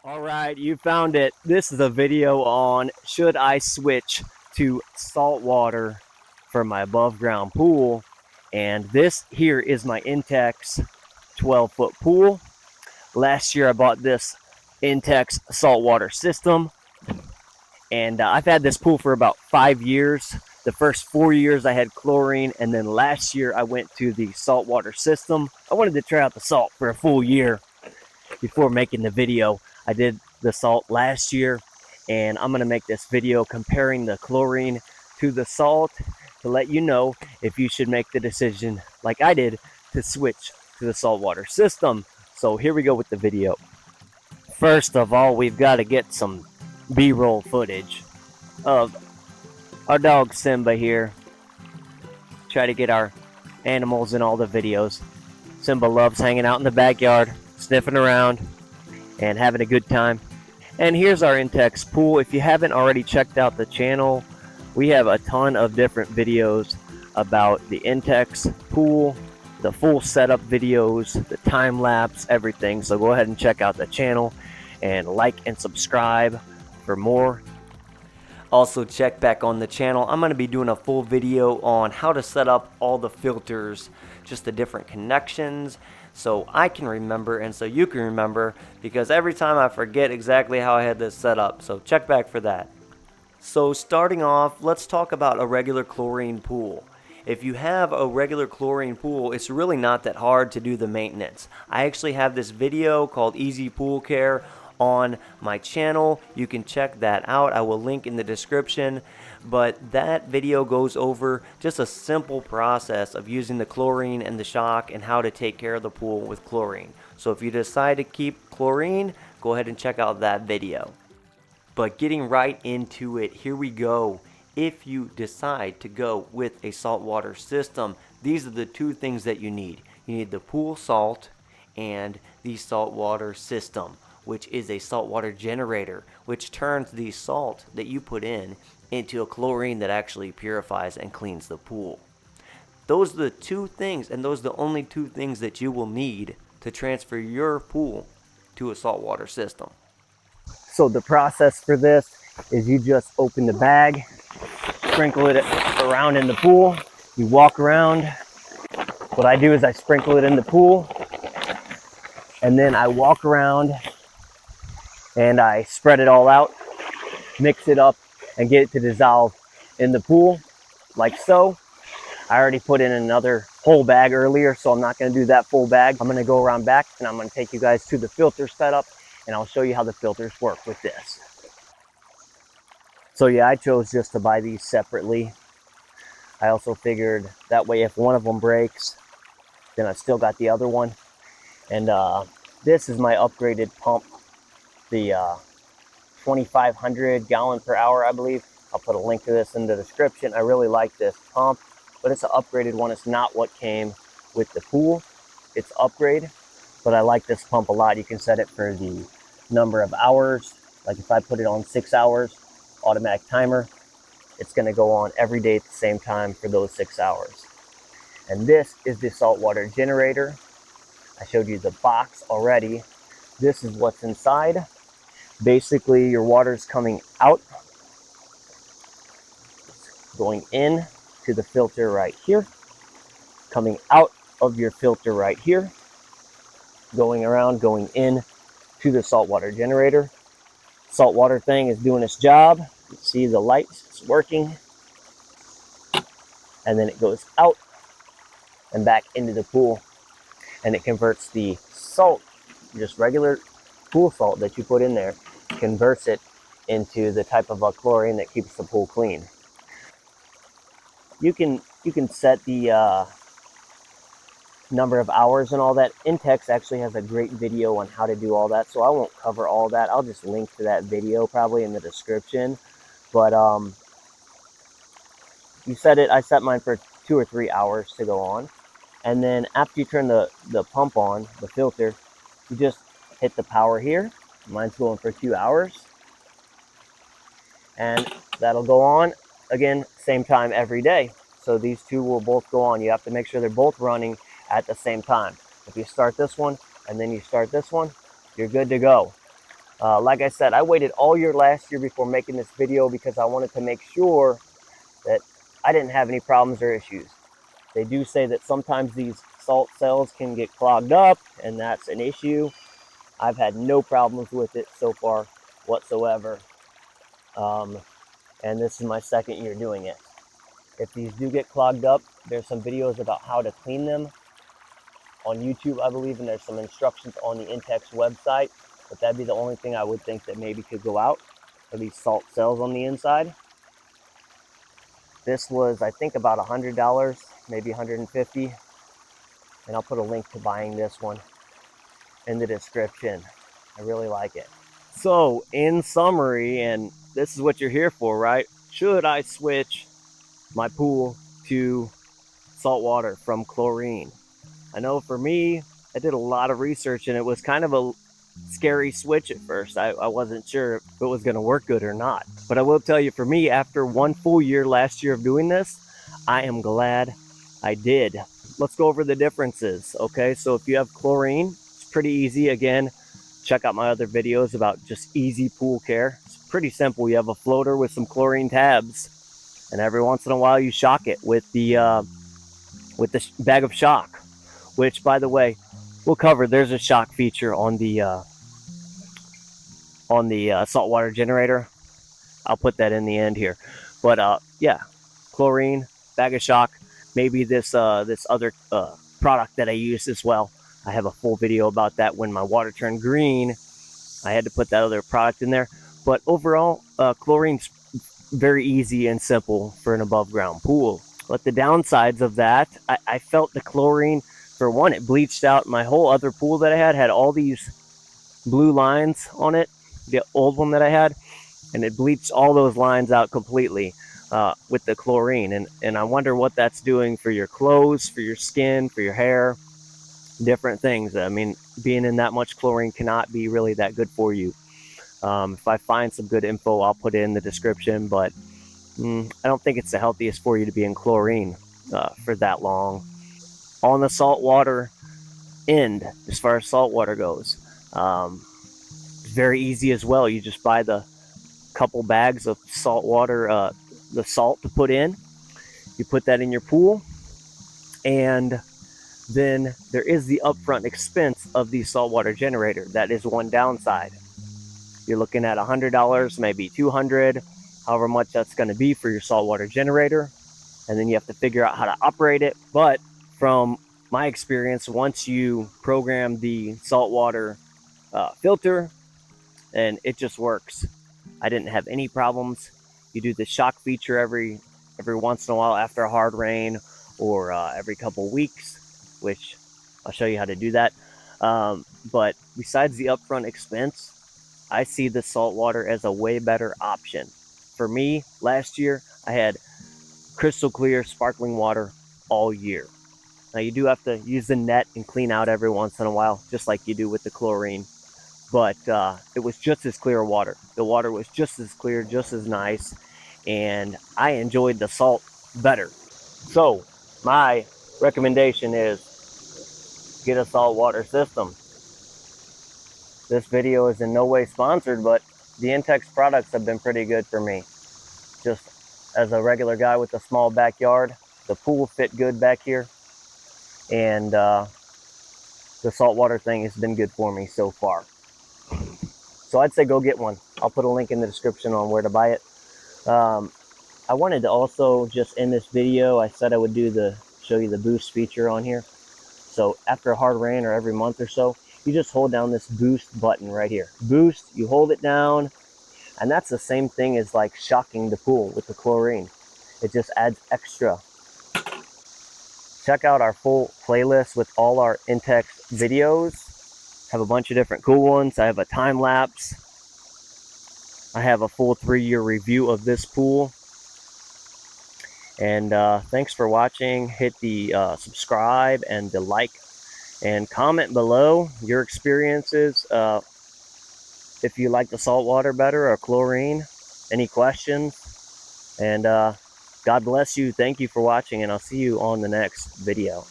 All right, you found it. This is a video on should I switch to salt water for my above ground pool. And this here is my Intex 12-foot pool. Last year I bought this Intex saltwater system, and I've had this pool for about 5 years. The first 4 years I had chlorine, and then last year I went to the saltwater system. I wanted to try out the salt for a full year before making the video. I did the salt last year, and I'm going to make this video comparing the chlorine to the salt to let you know if you should make the decision like I did to switch to the saltwater system. So here we go with the video. First of all, we've got to get some B-roll footage of our dog Simba here. Try to get our animals in all the videos. Simba loves hanging out in the backyard, sniffing around, and having a good time. And here's our Intex pool. If you haven't already checked out the channel, we have a ton of different videos about the Intex pool, the full setup videos, the time lapse, everything. So go ahead and check out the channel and like and subscribe for more. Also check back on the channel. I'm going to be doing a full video on how to set up all the filters, just the different connections, so I can remember and so you can remember, because every time I forget exactly how I had this set up. So check back for that. So starting off, let's talk about a regular chlorine pool. If you have a regular chlorine pool, it's really not that hard to do the maintenance. I actually have this video called Easy Pool Care on my channel. You can check that out. I will link in the description. But that video goes over just a simple process of using the chlorine and the shock and how to take care of the pool with chlorine. So if you decide to keep chlorine, go ahead and check out that video. But getting right into it, here we go. If you decide to go with a saltwater system, these are the two things that you need. You need the pool salt and the saltwater system, which is a saltwater generator, which turns the salt that you put in into a chlorine that actually purifies and cleans the pool. Those are the two things, and those are the only two things that you will need to transfer your pool to a saltwater system. So the process for this is you just open the bag, sprinkle it around in the pool, you walk around. What I do is I sprinkle it in the pool, and then I walk around and I spread it all out, mix it up, and get it to dissolve in the pool, like so. I already put in another whole bag earlier, so I'm not going to do that full bag. I'm going to go around back, and I'm going to take you guys to the filter setup, and I'll show you how the filters work with this. So yeah, I chose just to buy these separately. I also figured that way if one of them breaks, then I've still got the other one. And this is my upgraded pump, the 2,500 gallon per hour, I believe. I'll put a link to this in the description. I really like this pump, but it's an upgraded one. It's not what came with the pool. It's upgrade, but I like this pump a lot. You can set it for the number of hours. Like if I put it on 6 hours, automatic timer, it's going to go on every day at the same time for those 6 hours. And this is the saltwater generator. I showed you the box already. This is what's inside. Basically, your water's coming out, going in to the filter right here, coming out of your filter right here, going around, going in to the saltwater generator. Saltwater thing is doing its job. You see the lights, it's working. And then it goes out and back into the pool, and it converts the salt, just regular pool salt that you put in there, converts it into the type of a chlorine that keeps the pool clean. You can set the number of hours and all that. Intex actually has a great video on how to do all that, so I won't cover all that. I'll just link to that video probably in the description. But you set it, I set mine for 2 or 3 hours to go on. And then after you turn the pump on, the filter, you just hit the power here. Mine's going for 2 hours. And that'll go on again, same time every day. So these two will both go on. You have to make sure they're both running at the same time. If you start this one and then you start this one, you're good to go. Like I said, I waited all year last year before making this video because I wanted to make sure that I didn't have any problems or issues. They do say that sometimes these salt cells can get clogged up, and that's an issue. I've had no problems with it so far whatsoever. And this is my second year doing it. If these do get clogged up, there's some videos about how to clean them on YouTube, I believe, and there's some instructions on the Intex website. But that'd be the only thing I would think that maybe could go out, are these salt cells on the inside. This was, I think, about $100, maybe $150. And I'll put a link to buying this one in the description. I really like it. So, in summary, and this is what you're here for, right? Should I switch my pool to salt water from chlorine? I know for me, I did a lot of research, and it was kind of a scary switch at first. I wasn't sure if it was going to work good or not. But I will tell you, for me, after one full year last year of doing this, I am glad I did. Let's go over the differences, okay? So if you have chlorine, it's pretty easy. Again, check out my other videos about just easy pool care. It's pretty simple. You have a floater with some chlorine tabs, and every once in a while you shock it with the bag of shock, which, by the way, we'll cover. There's a shock feature on the saltwater generator. I'll put that in the end here. But yeah, chlorine, bag of shock, maybe this other product that I use as well. I have a full video about that. When my water turned green, I had to put that other product in there. But overall, chlorine's very easy and simple for an above ground pool. But the downsides of that, I felt the chlorine, for one, it bleached out. My whole other pool that I had all these blue lines on it, the old one that I had, and it bleached all those lines out completely with the chlorine. And I wonder what that's doing for your clothes, for your skin, for your hair, different things. I mean, being in that much chlorine cannot be really that good for you. If I find some good info, I'll put it in the description, but I don't think it's the healthiest for you to be in chlorine for that long. On the saltwater end, as far as saltwater goes, it's very easy as well. You just buy the couple bags of salt water, the salt to put in. You put that in your pool, and then there is the upfront expense of the saltwater generator. That is one downside. You're looking at $100, maybe $200, however much that's going to be for your saltwater generator, and then you have to figure out how to operate it. But from my experience, once you program the saltwater filter, and it just works. I didn't have any problems. You do the shock feature every once in a while after a hard rain, or every couple weeks, which I'll show you how to do that. But besides the upfront expense, I see the saltwater as a way better option. For me, last year, I had crystal clear sparkling water all year. Now, you do have to use the net and clean out every once in a while, just like you do with the chlorine. But it was just as clear water. The water was just as clear, just as nice, and I enjoyed the salt better. So my recommendation is get a saltwater system. This video is in no way sponsored, but the Intex products have been pretty good for me. Just as a regular guy with a small backyard, the pool fit good back here, and the saltwater thing has been good for me so far. So I'd say go get one. I'll put a link in the description on where to buy it. I wanted to also just end this video, I said I would show you the boost feature on here. So after a hard rain or every month or so, you just hold down this boost button right here. Boost, you hold it down, and that's the same thing as like shocking the pool with the chlorine. It just adds extra. Check out our full playlist with all our Intex videos. Have a bunch of different cool ones. I have a time lapse. I have a full 3-year review of this pool. And thanks for watching. Hit the subscribe and the like, and comment below your experiences. If you like the saltwater better or chlorine, any questions. And God bless you. Thank you for watching, and I'll see you on the next video.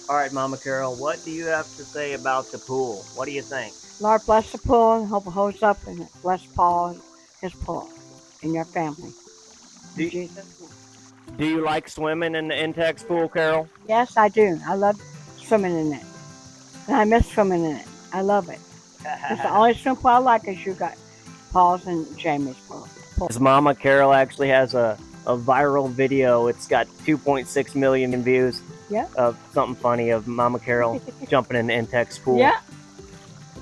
All right, Mama Carol, what do you have to say about the pool? What do you think? Lord bless the pool and hope it holds up and bless Paul and his pool and your family. In Jesus' name. Do you like swimming in the intex pool, Carol? Yes, I do. I love swimming in it. And I miss swimming in it. I love it. It's the only swim pool I like is you got Paul's and Jamie's pool. His mama Carol actually has a viral video. It's got 2.6 million views. Yeah. Of something funny of Mama Carol jumping in the intex pool. Yeah.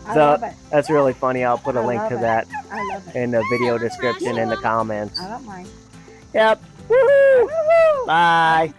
I love it. That's really funny. I'll put a link to that I love it. in the video description in the comments. I don't mind. Yep. Woo-hoo. Bye.